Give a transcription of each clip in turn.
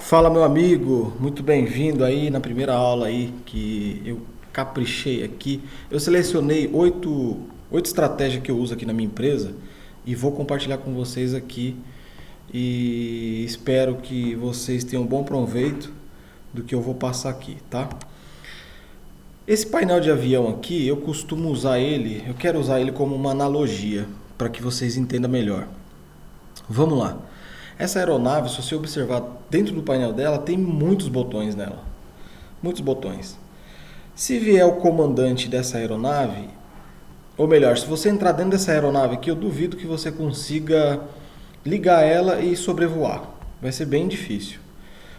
Fala, meu amigo, muito bem-vindo aí na primeira aula aí que eu caprichei aqui. Eu selecionei oito estratégias que eu uso aqui na minha empresa e vou compartilhar com vocês aqui e espero que vocês tenham bom proveito do que eu vou passar aqui, tá? Esse painel de avião aqui, eu costumo usar ele, eu quero usar ele como uma analogia para que vocês entendam melhor. Vamos lá. Essa aeronave, se você observar dentro do painel dela, tem muitos botões nela. Muitos botões. Se vier o comandante dessa aeronave, ou melhor, se você entrar dentro dessa aeronave aqui, eu duvido que você consiga ligar ela e sobrevoar. Vai ser bem difícil.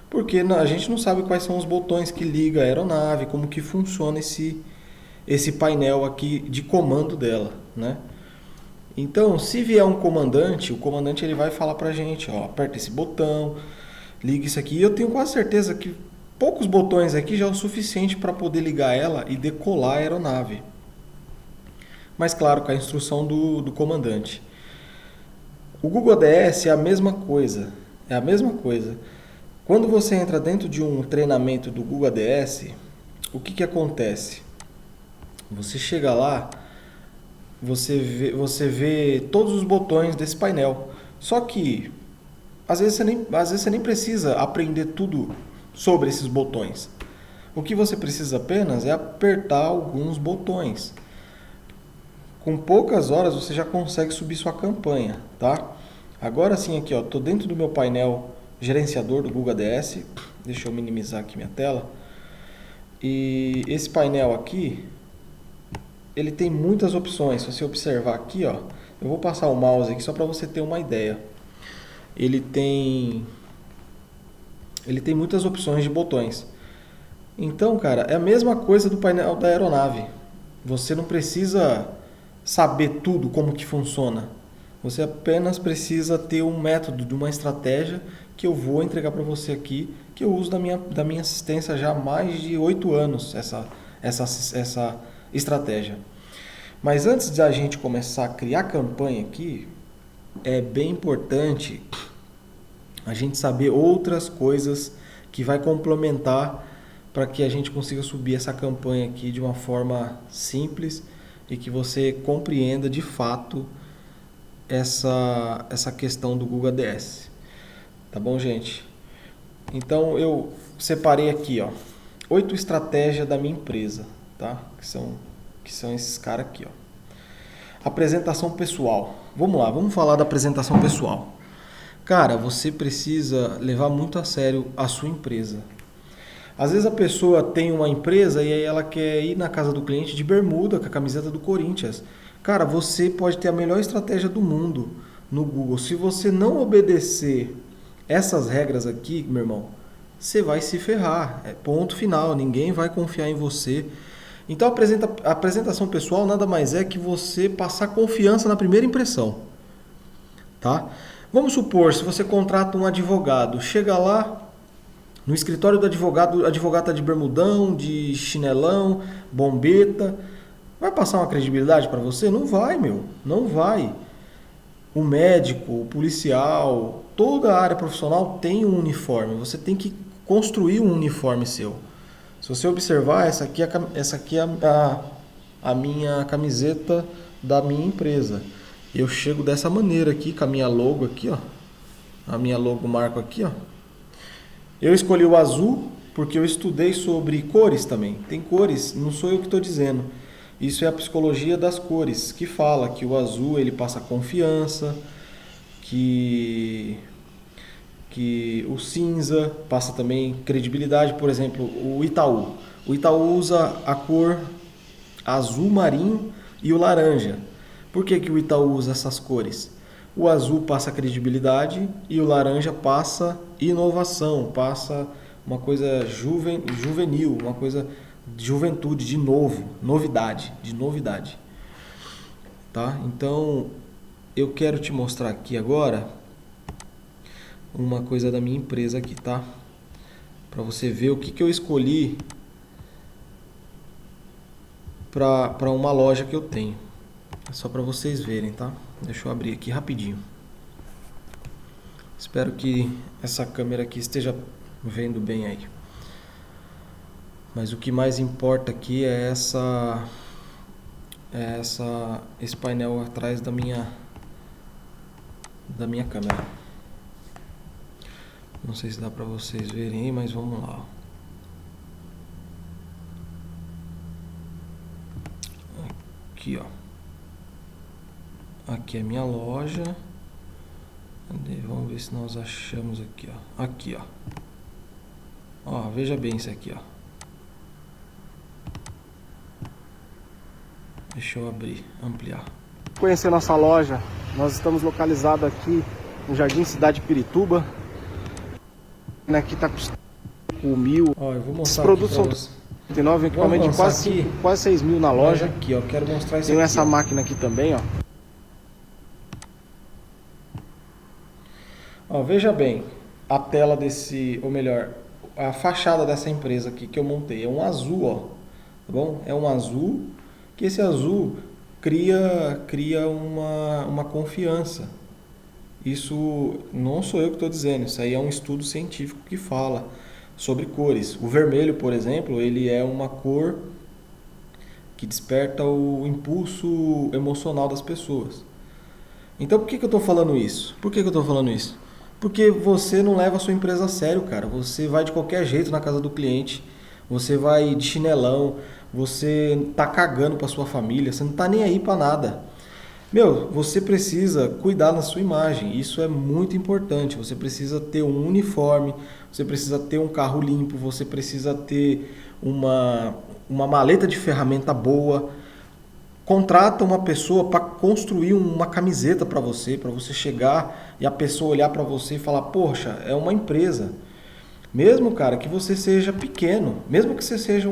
Porque a gente não sabe quais são os botões que ligam a aeronave, como que funciona esse painel aqui de comando dela, né? Então, se vier um comandante, o comandante ele vai falar pra gente, ó, aperta esse botão, liga isso aqui. E eu tenho quase certeza que poucos botões aqui já é o suficiente para poder ligar ela e decolar a aeronave. Mas claro, com a instrução do comandante. O Google ADS é a mesma coisa, é a mesma coisa. Quando você entra dentro de um treinamento do Google ADS, o que acontece? Você chega lá, você vê todos os botões desse painel. Só que às vezes você nem precisa aprender tudo sobre esses botões. O que você precisa apenas é apertar alguns botões. Com poucas horas você já consegue subir sua campanha, tá? Agora sim aqui, ó, tô dentro do meu painel gerenciador do Google ADS. Deixa eu minimizar aqui minha tela. E esse painel aqui, ele tem muitas opções. Se você observar aqui, ó, eu vou passar o mouse aqui só para você ter uma ideia. Ele tem muitas opções de botões. Então, cara, é a mesma coisa do painel da aeronave. Você não precisa saber tudo como que funciona. Você apenas precisa ter um método, de uma estratégia que eu vou entregar para você aqui, que eu uso da minha assistência já há mais de 8 anos, essa estratégia. Mas antes de a gente começar a criar campanha aqui, é bem importante a gente saber outras coisas que vai complementar para que a gente consiga subir essa campanha aqui de uma forma simples e que você compreenda de fato essa questão do Google ADS. Tá bom, gente? Então eu separei aqui, ó, 8 estratégias da minha empresa, tá? Que são esses caras aqui, ó. Apresentação pessoal. Vamos lá, vamos falar da apresentação pessoal. Cara, você precisa levar muito a sério a sua empresa. Às vezes a pessoa tem uma empresa e aí ela quer ir na casa do cliente de bermuda com a camiseta do Corinthians. Cara, você pode ter a melhor estratégia do mundo no Google. Se você não obedecer essas regras aqui, meu irmão, você vai se ferrar. É ponto final, ninguém vai confiar em você. Então a apresentação pessoal nada mais é que você passar confiança na primeira impressão. Tá? Vamos supor, se você contrata um advogado, chega lá no escritório do advogado, o advogado está de bermudão, de chinelão, bombeta, vai passar uma credibilidade para você? Não vai, meu, não vai. O médico, o policial, toda a área profissional tem um uniforme, você tem que construir um uniforme seu. Se você observar, essa aqui é a minha camiseta da minha empresa. Eu chego dessa maneira aqui, com a minha logo aqui, ó. A minha logo marco aqui, ó. Eu escolhi o azul porque eu estudei sobre cores também. Tem cores, não sou eu que estou dizendo. Isso é a psicologia das cores, que fala que o azul ele passa confiança, que o cinza passa também credibilidade. Por exemplo, o Itaú. O Itaú usa a cor azul marinho e o laranja. Por que o Itaú usa essas cores? O azul passa credibilidade e o laranja passa inovação, passa uma coisa juvenil, uma coisa de juventude, de novo, novidade, de novidade. Tá? Então, eu quero te mostrar aqui agora uma coisa da minha empresa aqui, tá? Para você ver o que eu escolhi para uma loja que eu tenho. É só para vocês verem, tá? Deixa eu abrir aqui rapidinho. Espero que essa câmera aqui esteja vendo bem aí. Mas o que mais importa aqui é esse painel atrás da minha câmera. Não sei se dá pra vocês verem aí, mas vamos lá. Aqui, ó. Aqui é minha loja. Vamos ver se nós achamos aqui, ó. Aqui, ó. Ó, veja bem isso aqui, ó. Deixa eu ampliar. Conhecer nossa loja, nós estamos localizados aqui no Jardim Cidade Pirituba. Aqui tá com 1.000. Ó, eu vou mostrar. Esses produtos são 39, equipamento de quase 6.000 na loja. Aqui, ó, quero mostrar isso Tem aqui. essa ó. máquina aqui também, ó. Ó, veja bem, a tela ou melhor, a fachada dessa empresa aqui que eu montei é um azul, ó. Tá bom? É um azul, que esse azul cria uma confiança. Isso não sou eu que estou dizendo, isso aí é um estudo científico que fala sobre cores. O vermelho, por exemplo, ele é uma cor que desperta o impulso emocional das pessoas. Então por que eu estou falando isso? Por que eu estou falando isso? Porque você não leva a sua empresa a sério, cara. Você vai de qualquer jeito na casa do cliente, você vai de chinelão, você tá cagando para sua família, você não tá nem aí para nada. Meu, você precisa cuidar da sua imagem, isso é muito importante. Você precisa ter um uniforme, você precisa ter um carro limpo, você precisa ter uma maleta de ferramenta boa. Contrata uma pessoa para construir uma camiseta para você chegar e a pessoa olhar para você e falar, poxa, é uma empresa. Mesmo, cara, que você seja pequeno, mesmo que você seja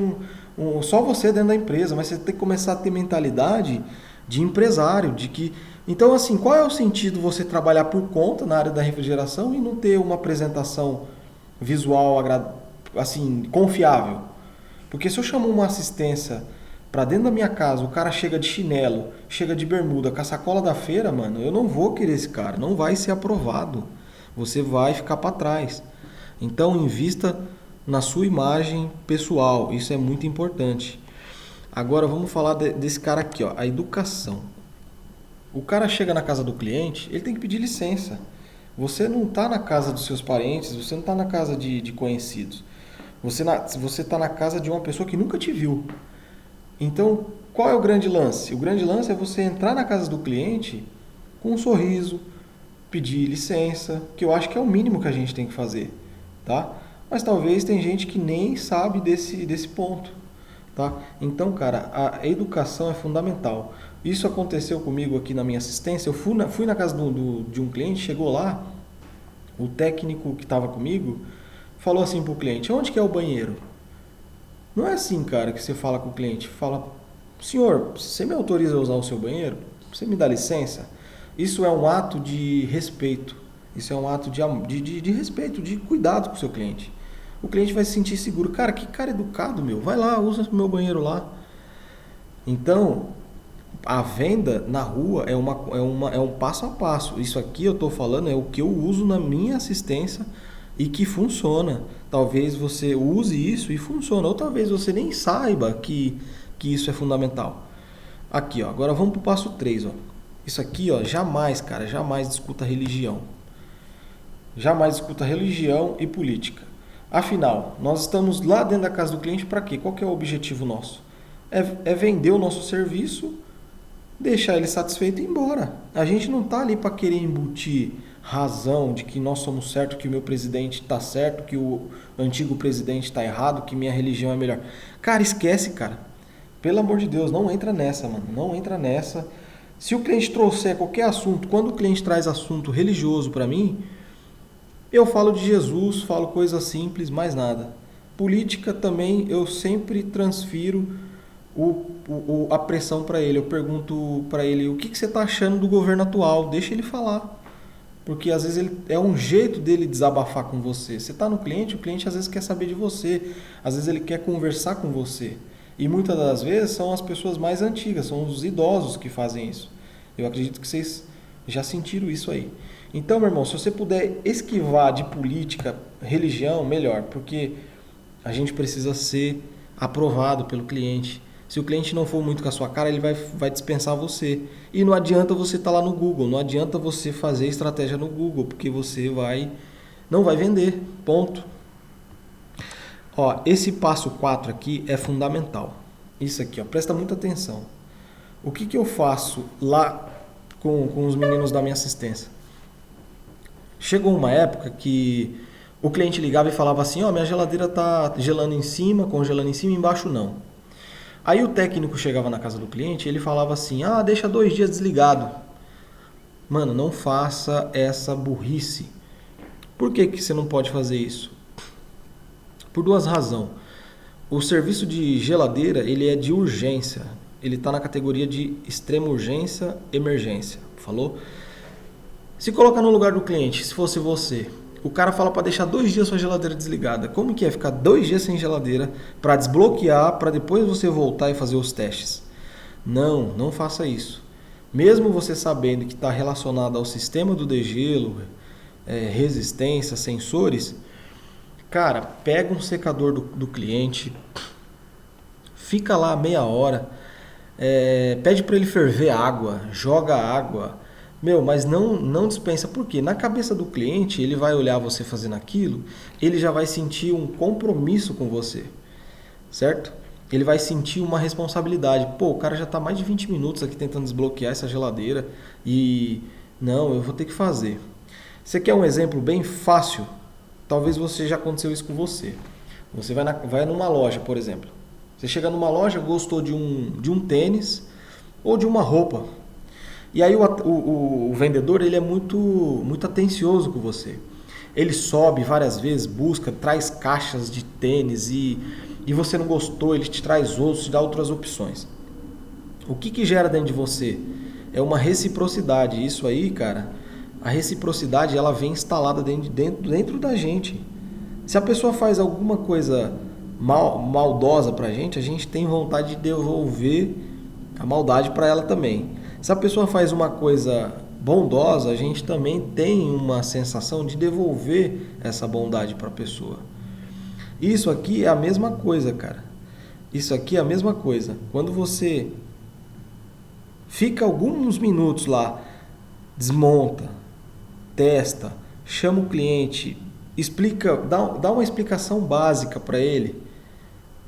só você dentro da empresa, mas você tem que começar a ter mentalidade de empresário, de que... Então, assim, qual é o sentido você trabalhar por conta na área da refrigeração e não ter uma apresentação visual, assim, confiável? Porque se eu chamo uma assistência para dentro da minha casa, o cara chega de chinelo, chega de bermuda, com a sacola da feira, mano, eu não vou querer esse cara, não vai ser aprovado. Você vai ficar para trás. Então, invista na sua imagem pessoal, isso é muito importante. Agora vamos falar desse cara aqui, ó, a educação. O cara chega na casa do cliente, ele tem que pedir licença. Você não está na casa dos seus parentes, você não está na casa de conhecidos. Você está na casa de uma pessoa que nunca te viu. Então, qual é o grande lance? O grande lance é você entrar na casa do cliente com um sorriso, pedir licença, que eu acho que é o mínimo que a gente tem que fazer, tá? Mas talvez tem gente que nem sabe desse ponto, tá? Então, cara, a educação é fundamental. Isso aconteceu comigo aqui na minha assistência. Eu fui na casa de um cliente, chegou lá, o técnico que estava comigo falou assim pro cliente, onde que é o banheiro? Não é assim, cara, que você fala com o cliente. Fala, senhor, você me autoriza a usar o seu banheiro? Você me dá licença? Isso é um ato de respeito. Isso é um ato de respeito, de cuidado com o seu cliente. O cliente vai se sentir seguro. Cara, que cara educado, meu. Vai lá, usa o meu banheiro lá. Então, a venda na rua é um passo a passo. Isso aqui eu estou falando é o que eu uso na minha assistência e que funciona. Talvez você use isso e funciona, ou talvez você nem saiba que isso é fundamental. Aqui, ó, agora vamos para o passo 3. Ó. Isso aqui, ó, jamais discuta religião. Jamais discuta religião e política. Afinal, nós estamos lá dentro da casa do cliente para quê? Qual que é o objetivo nosso? É vender o nosso serviço, deixar ele satisfeito e ir embora. A gente não está ali para querer embutir razão de que nós somos certos, que o meu presidente está certo, que o antigo presidente está errado, que minha religião é melhor. Cara, esquece, cara. Pelo amor de Deus, não entra nessa, mano. Não entra nessa. Se o cliente trouxer qualquer assunto, quando o cliente traz assunto religioso para mim, eu falo de Jesus, falo coisas simples, mais nada. Política também, eu sempre transfiro a pressão para ele. Eu pergunto para ele, o que você está achando do governo atual? Deixa ele falar. Porque às vezes é um jeito dele desabafar com você. Você está no cliente, o cliente às vezes quer saber de você. Às vezes ele quer conversar com você. E muitas das vezes são as pessoas mais antigas, são os idosos que fazem isso. Eu acredito que vocês já sentiram isso aí. Então, meu irmão, se você puder esquivar de política, religião, melhor, porque a gente precisa ser aprovado pelo cliente. Se o cliente não for muito com a sua cara, ele vai dispensar você. E não adianta você estar lá no Google, não adianta você fazer estratégia no Google, porque você não vai vender, ponto. Ó, esse passo 4 aqui é fundamental. Isso aqui, ó, presta muita atenção. O que eu faço lá com os meninos da minha assistência? Chegou uma época que o cliente ligava e falava assim, ó, minha geladeira tá gelando em cima, congelando em cima, embaixo não. Aí o técnico chegava na casa do cliente e ele falava assim, deixa 2 dias desligado. Mano, não faça essa burrice. Por que você não pode fazer isso? Por 2 razões. O serviço de geladeira, ele é de urgência. Ele está na categoria de extrema urgência, emergência. Falou? Se coloca no lugar do cliente, se fosse você, o cara fala para deixar 2 dias sua geladeira desligada. Como que é ficar 2 dias sem geladeira para desbloquear, para depois você voltar e fazer os testes? Não faça isso. Mesmo você sabendo que está relacionado ao sistema do degelo, resistência, sensores, cara, pega um secador do cliente, fica lá meia hora, pede para ele ferver água, joga água, mas não dispensa. Por quê? Na cabeça do cliente, ele vai olhar você fazendo aquilo, ele já vai sentir um compromisso com você, certo? Ele vai sentir uma responsabilidade. Pô, o cara já está mais de 20 minutos aqui tentando desbloquear essa geladeira e eu vou ter que fazer. Você quer um exemplo bem fácil? Talvez já aconteceu isso com você. Você vai numa loja, por exemplo. Você chega numa loja, gostou de um tênis ou de uma roupa. E aí o vendedor, ele é muito atencioso com você. Ele sobe várias vezes, busca, traz caixas de tênis e você não gostou, ele te traz outros, te dá outras opções. O que gera dentro de você? É uma reciprocidade. Isso aí, cara, a reciprocidade, ela vem instalada dentro da gente. Se a pessoa faz alguma coisa maldosa pra gente, a gente tem vontade de devolver a maldade para ela também. Se a pessoa faz uma coisa bondosa, a gente também tem uma sensação de devolver essa bondade para a pessoa. Isso aqui é a mesma coisa, cara. Isso aqui é a mesma coisa. Quando você fica alguns minutos lá, desmonta, testa, chama o cliente, explica, dá uma explicação básica para ele,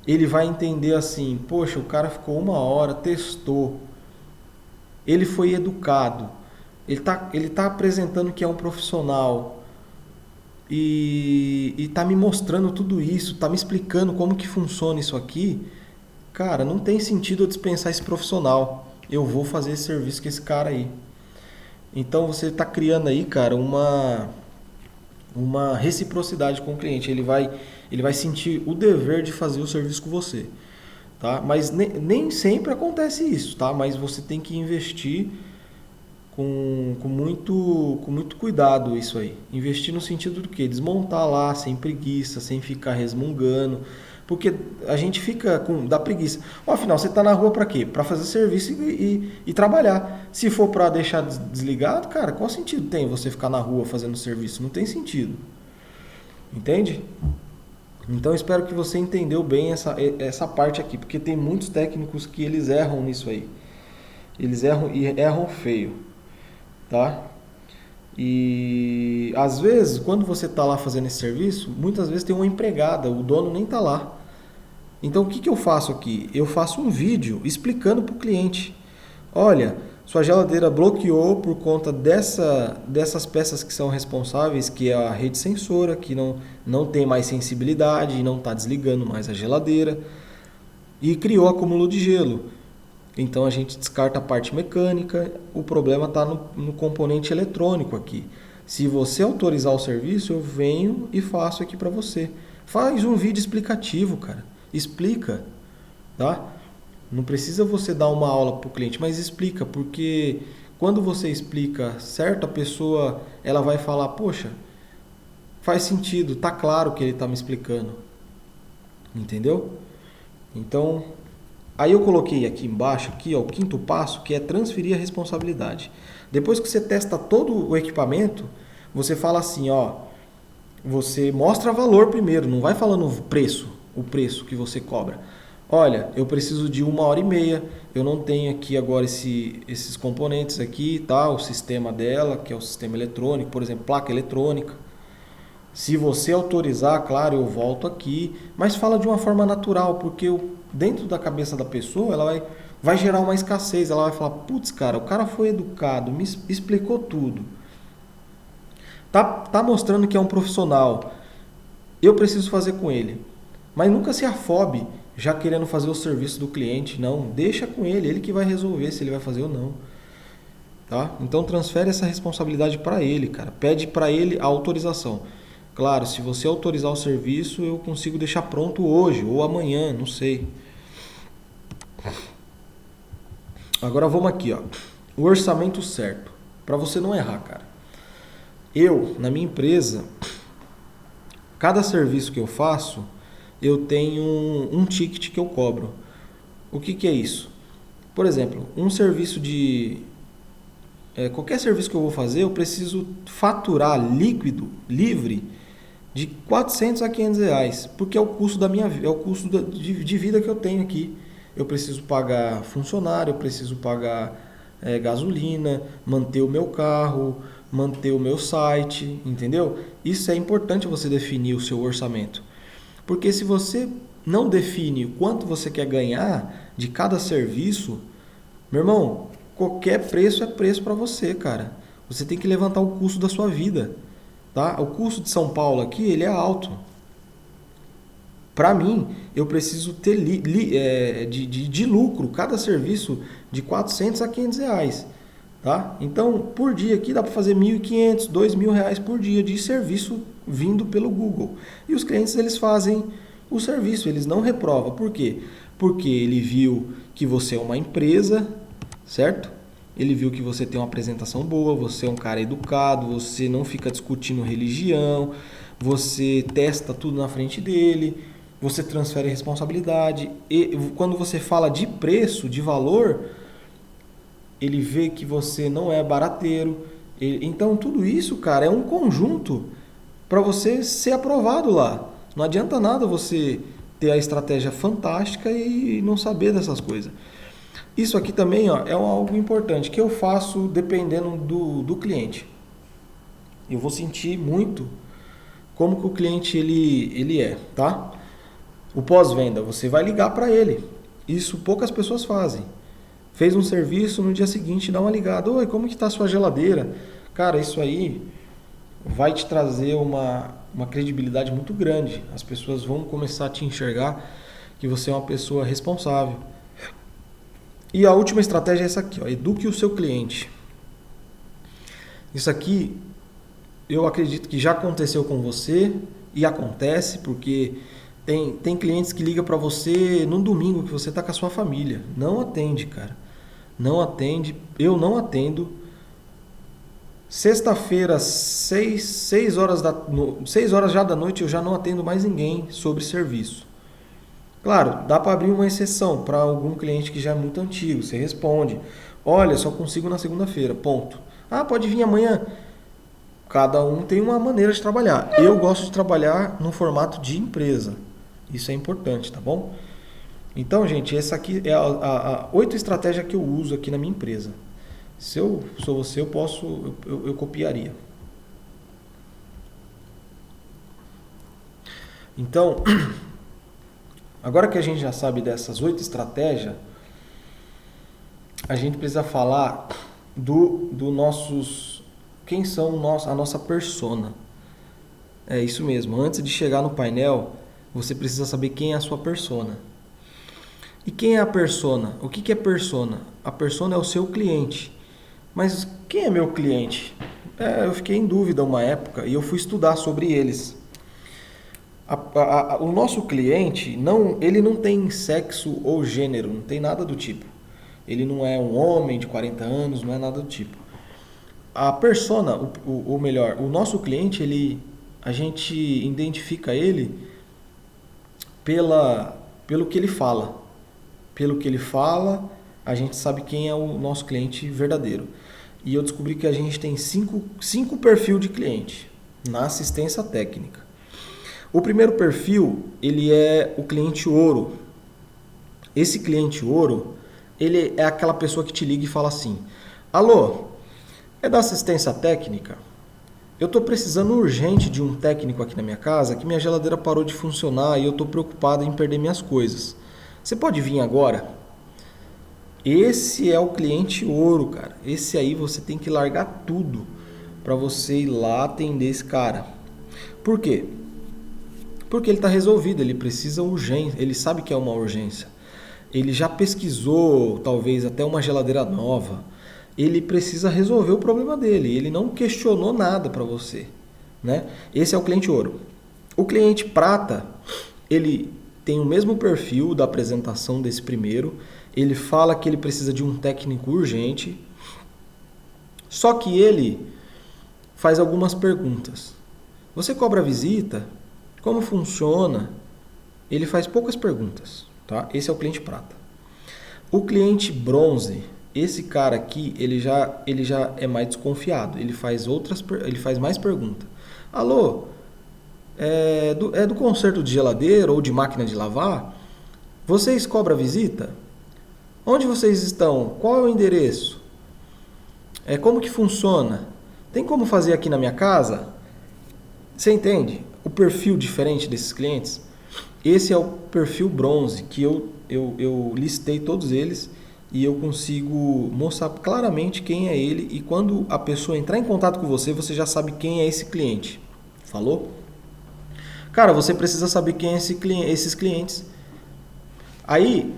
ele vai entender assim, poxa, o cara ficou 1 hora, testou, ele foi educado, ele tá apresentando que é um profissional e tá me mostrando tudo isso, tá me explicando como que funciona isso aqui. Cara, não tem sentido eu dispensar esse profissional, eu vou fazer esse serviço com esse cara aí. Então você está criando aí, cara, uma reciprocidade com o cliente. Ele vai sentir o dever de fazer o serviço com você, tá? Mas nem sempre acontece isso, tá? Mas você tem que investir com muito cuidado isso aí. Investir no sentido do quê? Desmontar lá sem preguiça, sem ficar resmungando. Porque a gente fica dá preguiça. Afinal, você está na rua para quê? Para fazer serviço e trabalhar. Se for para deixar desligado, cara, qual sentido tem você ficar na rua fazendo serviço? Não tem sentido. Entende? Então, espero que você entendeu bem essa parte aqui. Porque tem muitos técnicos que eles erram nisso aí. Eles erram e erram feio. Tá? E às vezes, quando você está lá fazendo esse serviço, muitas vezes tem uma empregada, o dono nem está lá. Então o que eu faço aqui? Eu faço um vídeo explicando para o cliente: olha, sua geladeira bloqueou por conta dessas peças que são responsáveis, que é a rede sensora, que não tem mais sensibilidade e não está desligando mais a geladeira, e criou acúmulo de gelo. Então a gente descarta a parte mecânica, o problema está no componente eletrônico aqui. Se você autorizar o serviço, eu venho e faço aqui para você. Faz um vídeo explicativo, cara. Explica, tá? Não precisa você dar uma aula para o cliente, mas explica, porque quando você explica certo, a pessoa ela vai falar, poxa, faz sentido, tá claro que ele está me explicando. Entendeu? Então, aí eu coloquei aqui embaixo, aqui, ó, o 5º passo, que é transferir a responsabilidade. Depois que você testa todo o equipamento, você fala assim, ó, você mostra valor primeiro, não vai falando o preço que você cobra. Olha, eu preciso de 1h30, eu não tenho aqui agora esses componentes aqui, tá? O sistema dela, que é o sistema eletrônico, por exemplo, placa eletrônica. Se você autorizar, claro, eu volto aqui, mas fala de uma forma natural, porque dentro da cabeça da pessoa, ela vai gerar uma escassez, ela vai falar, putz, cara, o cara foi educado, me explicou tudo. Tá mostrando que é um profissional, eu preciso fazer com ele. Mas nunca se afobe já querendo fazer o serviço do cliente, não, deixa com ele que vai resolver se ele vai fazer ou não. Tá? Então transfere essa responsabilidade para ele, cara, pede para ele a autorização. Claro, se você autorizar o serviço, eu consigo deixar pronto hoje ou amanhã, não sei. Agora vamos aqui, ó. O orçamento certo, para você não errar, cara. Eu, na minha empresa, cada serviço que eu faço, eu tenho um ticket que eu cobro. O que é isso? Por exemplo, um serviço qualquer serviço que eu vou fazer, eu preciso faturar livre, de 400 a 500 reais, porque é o custo é o custo de vida que eu tenho aqui. Eu preciso pagar funcionário, eu preciso pagar gasolina, manter o meu carro, manter o meu site, entendeu? Isso é importante você definir o seu orçamento. Porque se você não define o quanto você quer ganhar de cada serviço, meu irmão, qualquer preço é preço para você, cara. Você tem que levantar o custo da sua vida. Tá? O custo de São Paulo aqui, ele é alto. Para mim, eu preciso ter de lucro, cada serviço de 400 a 500 reais. Tá? Então, por dia aqui dá para fazer 1.500, 2.000 reais por dia de serviço vindo pelo Google. E os clientes, eles fazem o serviço, eles não reprovam. Por quê? Porque ele viu que você é uma empresa, certo? Ele viu que você tem uma apresentação boa, você é um cara educado, você não fica discutindo religião, você testa tudo na frente dele, você transfere responsabilidade. E quando você fala de preço, de valor, ele vê que você não é barateiro. Então tudo isso, cara, é um conjunto para você ser aprovado lá. Não adianta nada você ter a estratégia fantástica e não saber dessas coisas. Isso aqui também, ó, é algo importante que eu faço dependendo do cliente. Eu vou sentir muito como que o cliente ele é, tá? O pós-venda, você vai ligar para ele. Isso poucas pessoas fazem. Fez um serviço, no dia seguinte dá uma ligada. Oi, como que está a sua geladeira? Cara, isso aí vai te trazer uma credibilidade muito grande. As pessoas vão começar a te enxergar que você é uma pessoa responsável. E a última estratégia é essa aqui, ó, eduque o seu cliente. Isso aqui eu acredito que já aconteceu com você e acontece porque tem clientes que ligam para você num domingo que você está com a sua família. Não atende, cara. Não atende. Eu não atendo. Sexta-feira, 6 horas já da noite, eu já não atendo mais ninguém sobre serviço. Claro, dá para abrir uma exceção para algum cliente que já é muito antigo. Você responde, olha, só consigo na segunda-feira, ponto. Ah, pode vir amanhã. Cada um tem uma maneira de trabalhar. Eu gosto de trabalhar no formato de empresa. Isso é importante, tá bom? Então, gente, essa aqui é a 8 estratégias que eu uso aqui na minha empresa. Se eu sou você, eu copiaria. Então, agora que a gente já sabe dessas 8 estratégias, a gente precisa falar do nossos... Quem são a nossa persona. É isso mesmo. Antes de chegar no painel, você precisa saber quem é a sua persona. E quem é a persona? O que é persona? A persona é o seu cliente. Mas quem é meu cliente? Eu fiquei em dúvida uma época e eu fui estudar sobre eles. O nosso cliente, ele não tem sexo ou gênero, não tem nada do tipo. Ele não é um homem de 40 anos, não é nada do tipo. A persona, ou melhor, o nosso cliente, a gente identifica ele pelo que ele fala. Pelo que ele fala, a gente sabe quem é o nosso cliente verdadeiro. e eu descobri que a gente tem cinco perfis de cliente na assistência técnica. O primeiro perfil, ele é o cliente ouro. Esse cliente ouro, ele é aquela pessoa que te liga e fala assim: alô, é da assistência técnica? Eu estou precisando urgente de um técnico aqui na minha casa, que minha geladeira parou de funcionar e eu estou preocupado em perder minhas coisas. Você pode vir agora? Esse é o cliente ouro, cara. Esse aí você tem que largar tudo para você ir lá atender esse cara. Por quê? Porque ele está resolvido, ele precisa urgência, ele sabe que é uma urgência. Ele já pesquisou, talvez, até uma geladeira nova. Ele precisa resolver o problema dele. Ele não questionou nada para você, né? Esse é o cliente ouro. O cliente prata, ele tem o mesmo perfil da apresentação desse primeiro. Ele fala que ele precisa de um técnico urgente. Só que ele faz algumas perguntas. Você cobra visita? Como funciona? Ele faz poucas perguntas, tá? Esse é o cliente prata. O cliente bronze, esse cara aqui, ele já é mais desconfiado. Ele faz mais perguntas. Alô, é do conserto de geladeira ou de máquina de lavar? Vocês cobram visita? Onde vocês estão? Qual é o endereço? Como que funciona? Tem como fazer aqui na minha casa? Você entende o perfil diferente desses clientes? Esse é o perfil bronze, que eu listei todos eles e eu consigo mostrar claramente quem é ele, e quando a pessoa entrar em contato com você, você já sabe quem é esse cliente. Falou? Cara, você precisa saber quem é esses clientes. Aí,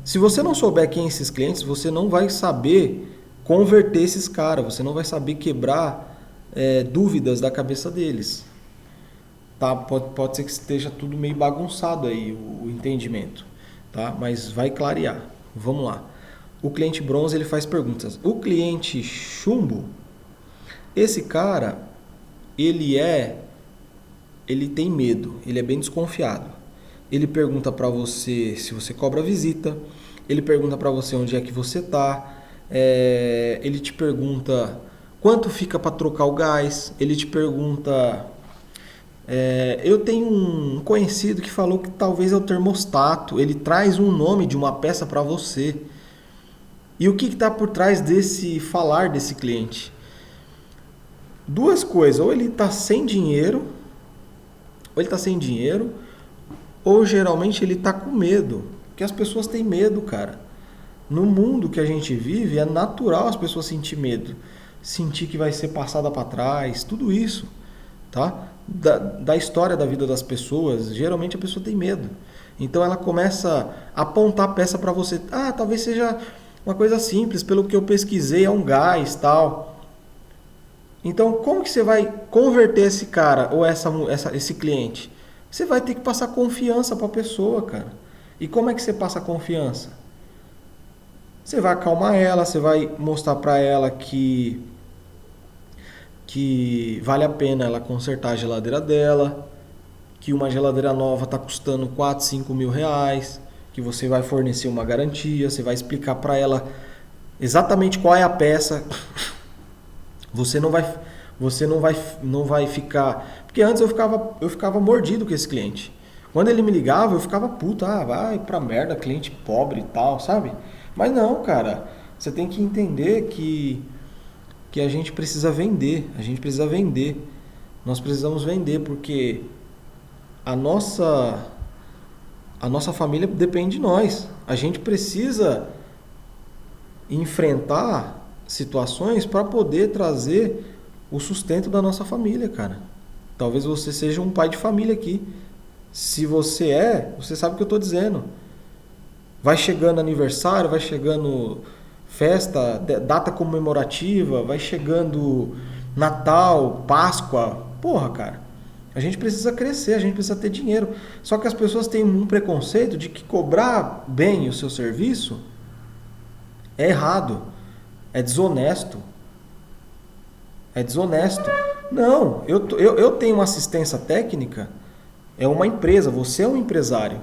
se você não souber quem é esses clientes, você não vai saber converter esses caras, você não vai saber quebrar dúvidas da cabeça deles. Tá? Pode ser que esteja tudo meio bagunçado aí, o entendimento, tá? Mas vai clarear. Vamos lá. O cliente bronze, ele faz perguntas. O cliente chumbo, esse cara, ele tem medo, ele é bem desconfiado. Ele pergunta para você se você cobra visita, ele pergunta para você onde é que você tá, ele te pergunta quanto fica para trocar o gás, ele te pergunta... eu tenho um conhecido que falou que talvez é o termostato. Ele traz um nome de uma peça para você. E o que está por trás desse falar desse cliente? Duas coisas: ou ele está sem dinheiro, ou geralmente ele está com medo. Porque as pessoas têm medo, cara. No mundo que a gente vive, é natural as pessoas sentir medo, sentir que vai ser passada para trás, tudo isso, tá? Da história da vida das pessoas, geralmente a pessoa tem medo. Então ela começa a apontar a peça para você. Talvez seja uma coisa simples, pelo que eu pesquisei, é um gás, tal. Então, como que você vai converter esse cara ou esse cliente? Você vai ter que passar confiança para a pessoa, cara. E como é que você passa confiança? Você vai acalmar ela, você vai mostrar para ela que vale a pena ela consertar a geladeira dela, que uma geladeira nova está custando 4, 5 mil reais, que você vai fornecer uma garantia, você vai explicar para ela exatamente qual é a peça. Você não vai ficar... Porque antes eu ficava mordido com esse cliente. Quando ele me ligava, eu ficava puto. Vai pra merda, cliente pobre e tal, sabe? Mas não, cara. Você tem que entender que a gente precisa vender. Nós precisamos vender, porque a nossa família depende de nós. A gente precisa enfrentar situações para poder trazer o sustento da nossa família, cara. Talvez você seja um pai de família aqui. Se você você sabe o que eu estou dizendo. Vai chegando aniversário, vai chegando festa, data comemorativa, vai chegando Natal, Páscoa. Porra, cara, a gente precisa crescer, a gente precisa ter dinheiro. Só que as pessoas têm um preconceito de que cobrar bem o seu serviço é errado, é desonesto. Não, eu tenho uma assistência técnica, é uma empresa, você é um empresário.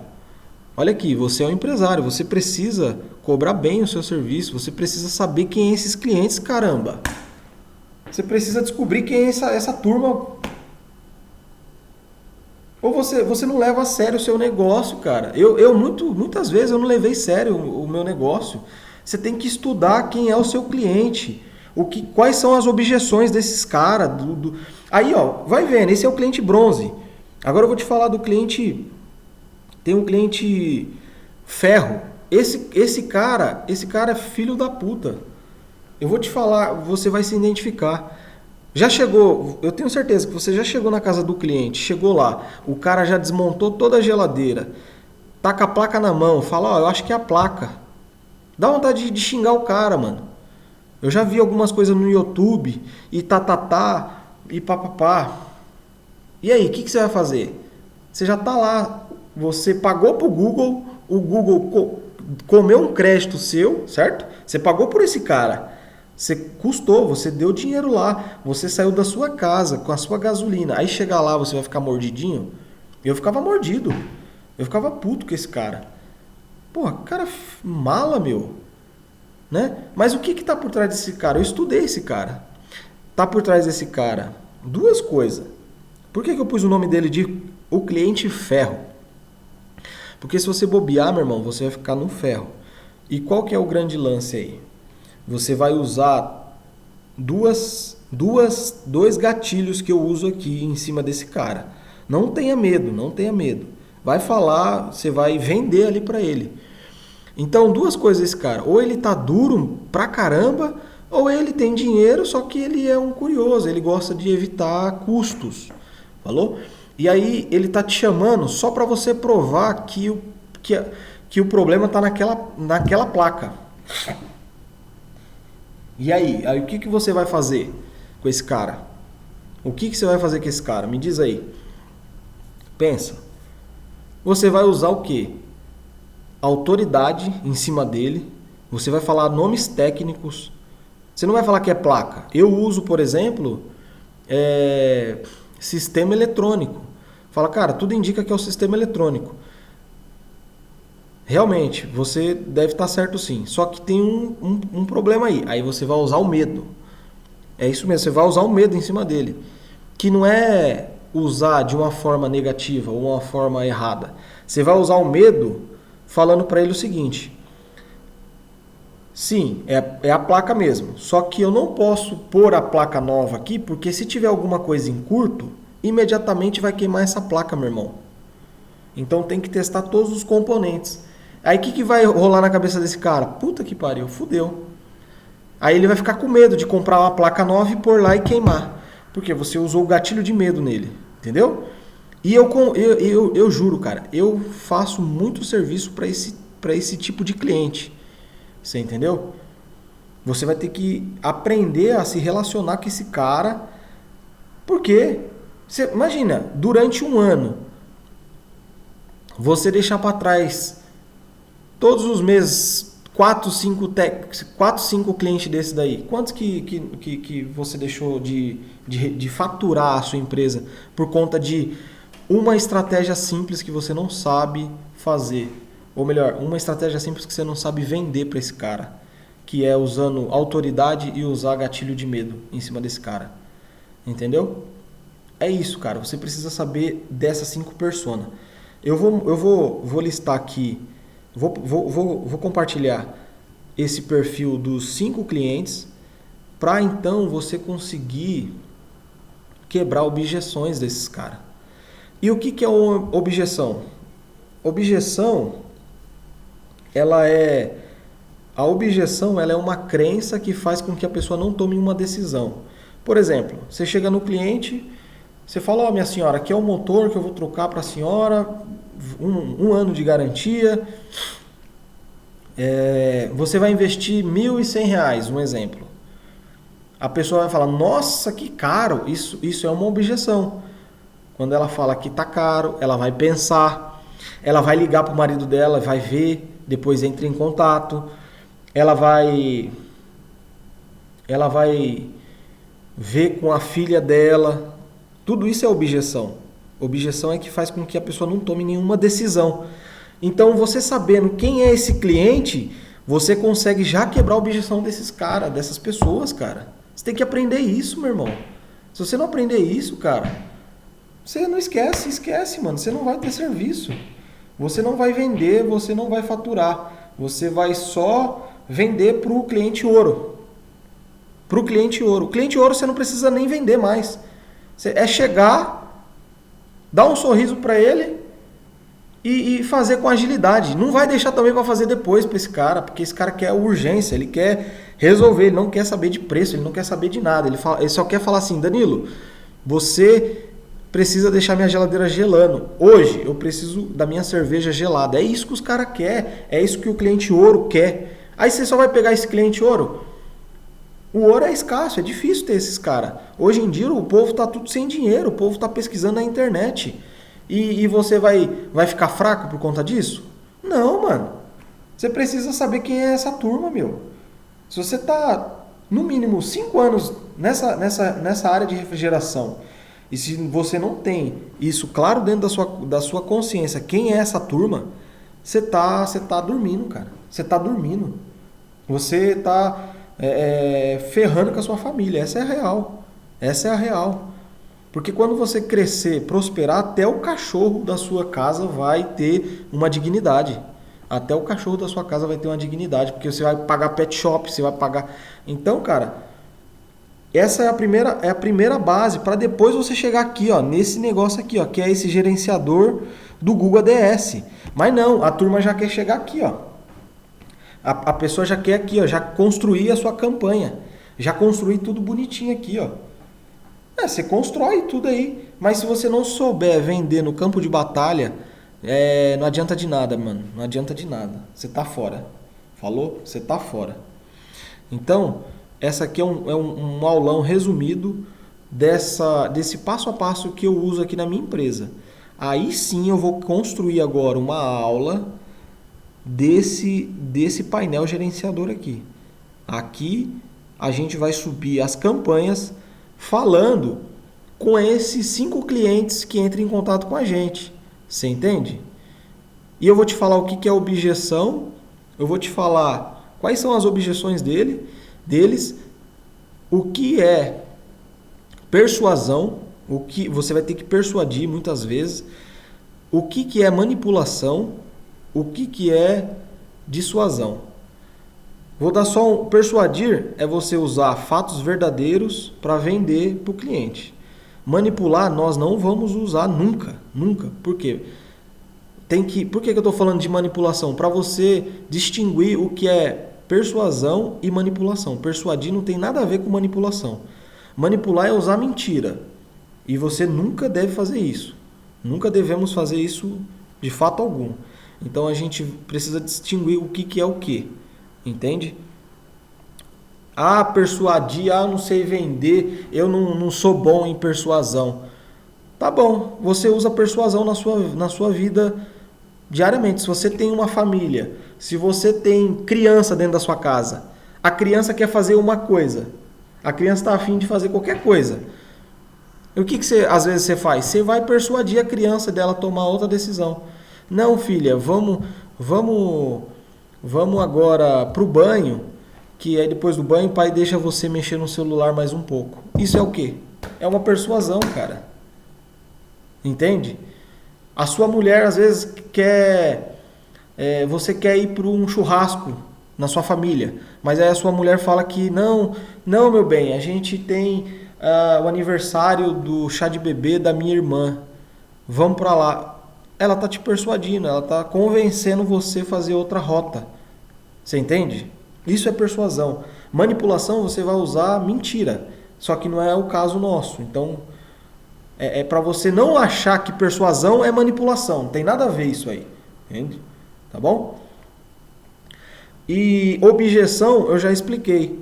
Olha aqui, você é um empresário, você precisa cobrar bem o seu serviço, você precisa saber quem é esses clientes, caramba. Você precisa descobrir quem é essa turma. Ou você não leva a sério o seu negócio, cara. Muitas vezes eu não levei sério o meu negócio. Você tem que estudar quem é o seu cliente. Quais são as objeções desses caras. Aí, ó, vai vendo, esse é o cliente bronze. Agora eu vou te falar do cliente. Tem um cliente ferro. Esse cara é filho da puta. Eu vou te falar, você vai se identificar. Já chegou, eu tenho certeza que você já chegou na casa do cliente, chegou lá, o cara já desmontou toda a geladeira, tá com a placa na mão, fala, ó, eu acho que é a placa. Dá vontade de xingar o cara, mano. Eu já vi algumas coisas no YouTube, e e papapá. E aí, o que você vai fazer? Você já tá lá, você pagou pro Google, o Google comeu um crédito seu, certo? Você pagou por esse cara. Você custou, você deu dinheiro lá, você saiu da sua casa com a sua gasolina. Aí chegar lá, você vai ficar mordidinho? Eu ficava mordido. Eu ficava puto com esse cara. Porra, cara mala, meu. Né? Mas o que tá por trás desse cara? Eu estudei esse cara. Tá por trás desse cara duas coisas. Por que eu pus o nome dele de o cliente ferro? Porque se você bobear, meu irmão, você vai ficar no ferro. E qual que é o grande lance aí? Você vai usar dois gatilhos que eu uso aqui em cima desse cara. Não tenha medo, não tenha medo. Vai falar, você vai vender ali para ele. Então, duas coisas esse cara. Ou ele tá duro pra caramba, ou ele tem dinheiro, só que ele é um curioso, ele gosta de evitar custos. Falou? E aí ele tá te chamando só para você provar que o problema tá naquela placa. E aí o que você vai fazer com esse cara? O que você vai fazer com esse cara? Me diz aí. Pensa. Você vai usar o quê? Autoridade em cima dele. Você vai falar nomes técnicos. Você não vai falar que é placa. Eu uso, por exemplo, sistema eletrônico. Fala, cara, tudo indica que é o sistema eletrônico. Realmente, você deve estar certo sim. Só que tem um problema aí. Aí você vai usar o medo. É isso mesmo, você vai usar o medo em cima dele. Que não é usar de uma forma negativa ou uma forma errada. Você vai usar o medo falando para ele o seguinte. Sim, é a placa mesmo. Só que eu não posso pôr a placa nova aqui, porque se tiver alguma coisa em curto, imediatamente vai queimar essa placa, meu irmão. Então tem que testar todos os componentes. Aí o que vai rolar na cabeça desse cara? Puta que pariu, fudeu. Aí ele vai ficar com medo de comprar uma placa nova e pôr lá e queimar. Porque você usou o gatilho de medo nele. Entendeu? E eu juro, cara, eu faço muito serviço para esse tipo de cliente. Você entendeu? Você vai ter que aprender a se relacionar com esse cara. Porque, você imagina, durante um ano, você deixar para trás todos os meses 4, 5 clientes desses daí. Quantos que você deixou de faturar a sua empresa por conta de uma estratégia simples que você não sabe fazer? Ou melhor, uma estratégia simples que você não sabe vender para esse cara, que é usando autoridade e usar gatilho de medo em cima desse cara. Entendeu? É isso, cara. Você precisa saber dessas 5 personas. Eu vou listar aqui, vou compartilhar esse perfil dos 5 clientes para então você conseguir quebrar objeções desses caras. E o que é uma objeção? Objeção, a objeção ela é uma crença que faz com que a pessoa não tome uma decisão. Por exemplo, você chega no cliente, você fala, ó, minha senhora, aqui é o motor que eu vou trocar para a senhora, um ano de garantia, você vai investir R$1.100, um exemplo. A pessoa vai falar, nossa, que caro, isso é uma objeção. Quando ela fala que tá caro, ela vai pensar, ela vai ligar pro marido dela, vai ver, depois entra em contato, ela vai ver com a filha dela. Tudo isso é objeção. Objeção é que faz com que a pessoa não tome nenhuma decisão. Então, você sabendo quem é esse cliente, você consegue já quebrar a objeção desses caras, dessas pessoas, cara. Você tem que aprender isso, meu irmão. Se você não aprender isso, cara, você não esquece, mano. Você não vai ter serviço. Você não vai vender, você não vai faturar. Você vai só vender para o cliente ouro. Para o cliente ouro. O cliente ouro você não precisa nem vender mais. É chegar, dar um sorriso para ele e fazer com agilidade. Não vai deixar também para fazer depois para esse cara, porque esse cara quer urgência, ele quer resolver, ele não quer saber de preço, ele não quer saber de nada. Ele só quer falar assim: Danilo, você precisa deixar minha geladeira gelando. Hoje eu preciso da minha cerveja gelada. É isso que os caras querem, é isso que o cliente ouro quer. Aí você só vai pegar esse cliente ouro? O ouro é escasso, é difícil ter esses caras. Hoje em dia o povo está tudo sem dinheiro, o povo está pesquisando na internet. E você vai ficar fraco por conta disso? Não, mano. Você precisa saber quem é essa turma, meu. Se você está, no mínimo, 5 anos nessa área de refrigeração, e se você não tem isso claro dentro da sua consciência, quem é essa turma, você tá dormindo, cara. Você está dormindo. Você está ferrando com a sua família. Essa é a real. Essa é a real. Porque quando você crescer, prosperar, até o cachorro da sua casa vai ter uma dignidade. Até o cachorro da sua casa vai ter uma dignidade. Porque você vai pagar pet shop, você vai pagar... Então, cara, essa é a primeira base para depois você chegar aqui, ó, nesse negócio aqui, ó, que é esse gerenciador do Google ADS. Mas não, a turma já quer chegar aqui, ó. A pessoa já quer aqui, ó, já construir a sua campanha. Já construir tudo bonitinho aqui, ó. Você constrói tudo aí, mas se você não souber vender no campo de batalha, não adianta de nada, mano. Não adianta de nada. Você tá fora. Falou? Você tá fora. Então, essa aqui é um aulão resumido desse passo a passo que eu uso aqui na minha empresa. Aí sim eu vou construir agora uma aula desse painel gerenciador aqui. Aqui a gente vai subir as campanhas falando com esses 5 clientes que entram em contato com a gente. Você entende? E eu vou te falar o que é objeção, eu vou te falar quais são as objeções deles, o que é persuasão, o que você vai ter que persuadir muitas vezes, o que é manipulação, o que é dissuasão. Vou dar só persuadir é você usar fatos verdadeiros para vender para o cliente. Manipular nós não vamos usar nunca. Por quê? Por que eu estou falando de manipulação? Para você distinguir o que é persuasão e manipulação. Persuadir não tem nada a ver com manipulação. Manipular é usar mentira. E você nunca deve fazer isso. Nunca devemos fazer isso de fato algum. Então a gente precisa distinguir o que é o que. Entende? Persuadir, eu não sei vender, eu não sou bom em persuasão. Tá bom, você usa persuasão na sua vida diariamente. Se você tem uma família, se você tem criança dentro da sua casa, a criança quer fazer uma coisa, a criança está a fim de fazer qualquer coisa. E o que às vezes você faz? Você vai persuadir a criança dela a tomar outra decisão. Não, filha, vamos agora pro banho, que aí depois do banho o pai deixa você mexer no celular mais um pouco. Isso é o quê? É uma persuasão, cara. Entende? A sua mulher às vezes você quer ir para um churrasco na sua família, mas aí a sua mulher fala que não, meu bem, a gente tem o aniversário do chá de bebê da minha irmã, vamos para lá. Ela está te persuadindo, ela está convencendo você a fazer outra rota. Você entende? Isso é persuasão. Manipulação você vai usar mentira, só que não é o caso nosso. Então, é para você não achar que persuasão é manipulação. Não tem nada a ver isso aí. Entende? Tá bom? E objeção eu já expliquei.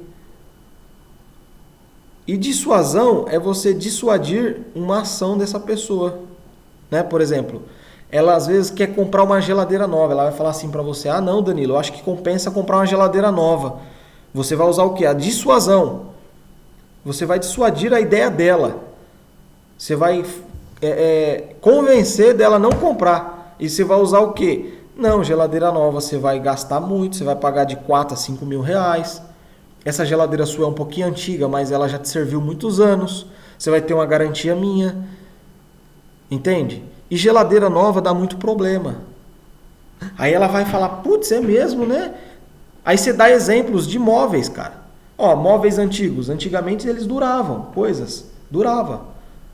E dissuasão é você dissuadir uma ação dessa pessoa. Né? Por exemplo, ela às vezes quer comprar uma geladeira nova. Ela vai falar assim para você: não, Danilo, eu acho que compensa comprar uma geladeira nova. Você vai usar o quê? A dissuasão. Você vai dissuadir a ideia dela. Você vai convencer dela a não comprar. E você vai usar o quê? Não, geladeira nova você vai gastar muito, você vai pagar de 4 a 5 mil reais. Essa geladeira sua é um pouquinho antiga, mas ela já te serviu muitos anos. Você vai ter uma garantia minha. Entende? E geladeira nova dá muito problema. Aí ela vai falar, putz, é mesmo, né? Aí você dá exemplos de móveis, cara. Ó, móveis antigos. Antigamente eles duravam, coisas. Durava.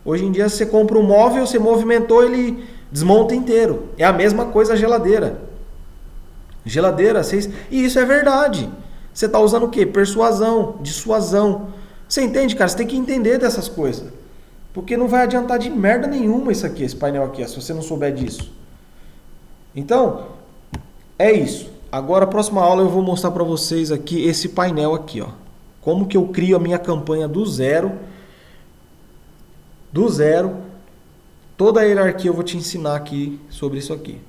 Hoje em dia você compra um móvel, você movimentou, ele desmonta inteiro. É a mesma coisa a geladeira. Geladeira, e isso é verdade. Você está usando o quê? Persuasão, dissuasão. Você entende, cara? Você tem que entender dessas coisas. Porque não vai adiantar de merda nenhuma isso aqui, esse painel aqui, se você não souber disso. Então, é isso. Agora, a próxima aula eu vou mostrar para vocês aqui esse painel aqui, ó. Como que eu crio a minha campanha do zero. Do zero. Toda a hierarquia eu vou te ensinar aqui sobre isso aqui.